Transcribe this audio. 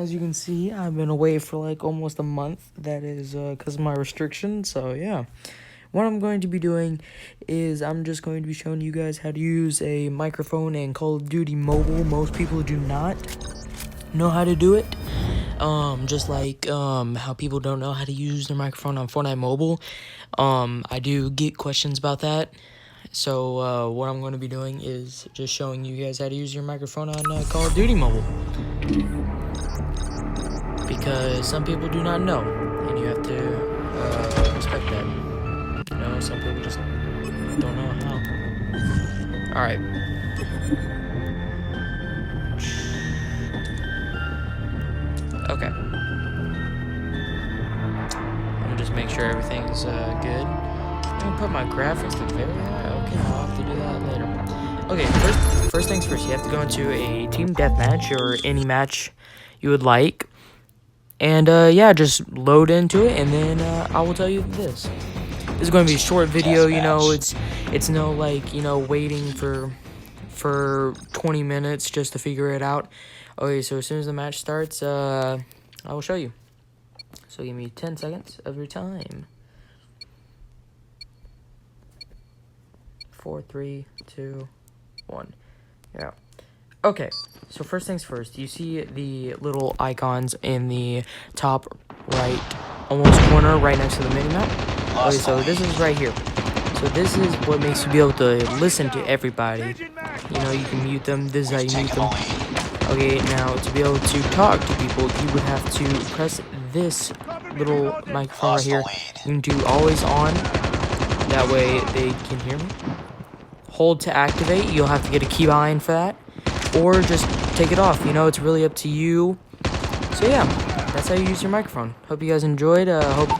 As you can see, I've been away for like almost a month. That is because of my restrictions. So yeah, what I'm going to be doing is I'm just going to be showing you guys how to use a microphone in Call of Duty Mobile. Most people do not know how to do it. Just like how people don't know how to use their microphone on Fortnite Mobile. I do get questions about that. So what I'm going to be doing is just showing you guys how to use your microphone on Call of Duty Mobile. Because some people do not know, and you have to respect that. You know, some people just don't know how. Alright. Okay. I'm gonna just make sure everything's good. I'm gonna put my graphics to very high. Okay, I'll have to do that later. Okay, first things first, you have to go into a team deathmatch or any match you would like. And yeah, just load into it, and then I will tell you this. This is going to be a short video, you know. It's no like, you know, waiting for 20 minutes just to figure it out. Okay, so as soon as the match starts, I will show you. So give me 10 seconds of your time. 4, 3, 2, 1. Yeah. Okay, so first things first, you see the little icons in the top right almost corner right next to the minimap? Okay, so this is right here. So this is what makes you be able to listen to everybody. You know, you can mute them, this is how you mute them. Okay, now to be able to talk to people, you would have to press this little microphone right here. You can do always on, that way they can hear me. Hold to activate, you'll have to get a keybind for that. Or just take it off, you know, it's really up to you. So yeah, that's how you use your microphone. Hope you guys enjoyed. Hope